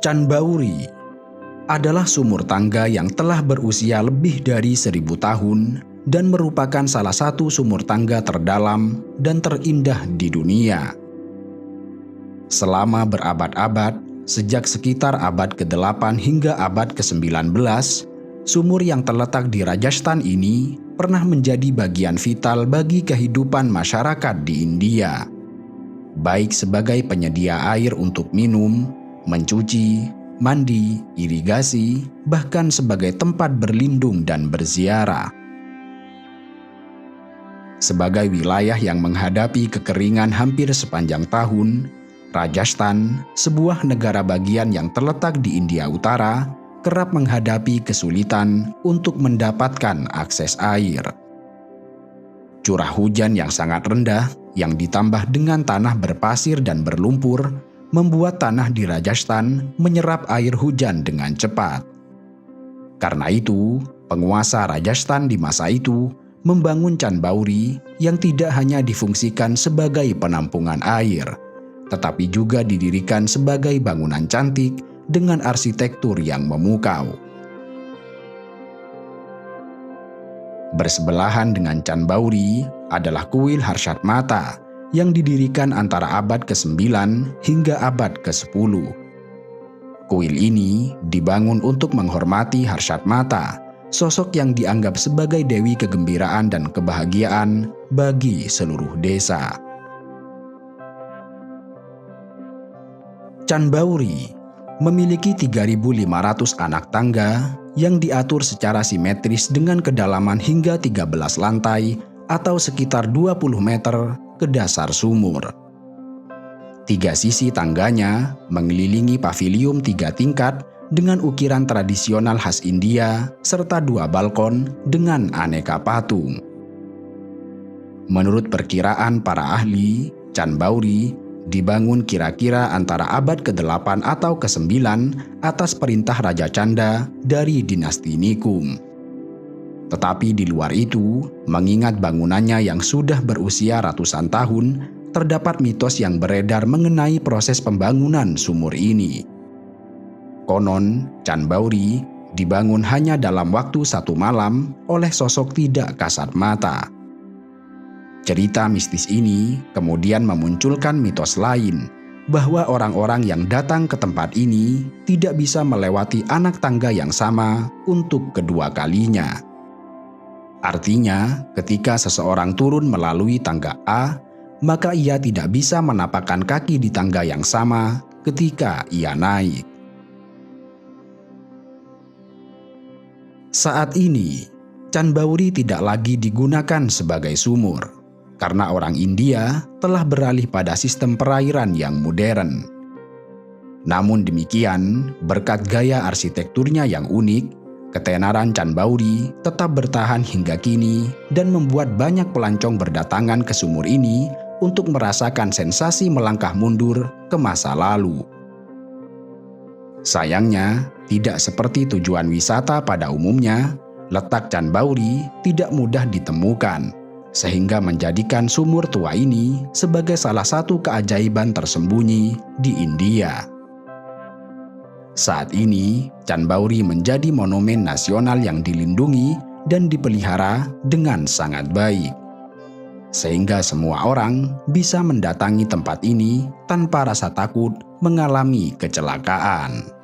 Chan Bauri adalah sumur tangga yang telah berusia lebih dari 1000 tahun dan merupakan salah satu sumur tangga terdalam dan terindah di dunia. Selama berabad-abad, sejak sekitar abad ke-8 hingga abad ke-19, sumur yang terletak di Rajasthan ini pernah menjadi bagian vital bagi kehidupan masyarakat di India, baik sebagai penyedia air untuk minum, mencuci, mandi, irigasi, bahkan sebagai tempat berlindung dan berziarah. Sebagai wilayah yang menghadapi kekeringan hampir sepanjang tahun, Rajasthan, sebuah negara bagian yang terletak di India Utara, kerap menghadapi kesulitan untuk mendapatkan akses air. Curah hujan yang sangat rendah, yang ditambah dengan tanah berpasir dan berlumpur, membuat tanah di Rajasthan menyerap air hujan dengan cepat. Karena itu, penguasa Rajasthan di masa itu membangun Chan Bauri yang tidak hanya difungsikan sebagai penampungan air, tetapi juga didirikan sebagai bangunan cantik dengan arsitektur yang memukau. Bersebelahan dengan Chan Bauri adalah kuil Harshad Mata yang didirikan antara abad ke-9 hingga abad ke-10. Kuil ini dibangun untuk menghormati Harshad Mata, sosok yang dianggap sebagai dewi kegembiraan dan kebahagiaan bagi seluruh desa. Chan Bauri memiliki 3.500 anak tangga yang diatur secara simetris dengan kedalaman hingga 13 lantai atau sekitar 20 meter ke dasar sumur. 3 sisi tangganya mengelilingi pavilium 3 tingkat dengan ukiran tradisional khas India serta 2 balkon dengan aneka patung. Menurut perkiraan para ahli, Chan Bauri dibangun kira-kira antara abad ke-8 atau ke-9 atas perintah Raja Chanda dari dinasti Nikum. Tetapi di luar itu, mengingat bangunannya yang sudah berusia ratusan tahun, terdapat mitos yang beredar mengenai proses pembangunan sumur ini. Konon, Chan Bauri dibangun hanya dalam waktu 1 malam oleh sosok tidak kasat mata. Cerita mistis ini kemudian memunculkan mitos lain, bahwa orang-orang yang datang ke tempat ini tidak bisa melewati anak tangga yang sama untuk kedua kalinya. Artinya, ketika seseorang turun melalui tangga A, maka ia tidak bisa menapakkan kaki di tangga yang sama ketika ia naik. Saat ini, Chan Bauri tidak lagi digunakan sebagai sumur, karena orang India telah beralih pada sistem perairan yang modern. Namun demikian, berkat gaya arsitekturnya yang unik, ketenaran Chan Bauri tetap bertahan hingga kini dan membuat banyak pelancong berdatangan ke sumur ini untuk merasakan sensasi melangkah mundur ke masa lalu. Sayangnya, tidak seperti tujuan wisata pada umumnya, letak Chan Bauri tidak mudah ditemukan, sehingga menjadikan sumur tua ini sebagai salah satu keajaiban tersembunyi di India. Saat ini, Chan Bauri menjadi monumen nasional yang dilindungi dan dipelihara dengan sangat baik, sehingga semua orang bisa mendatangi tempat ini tanpa rasa takut mengalami kecelakaan.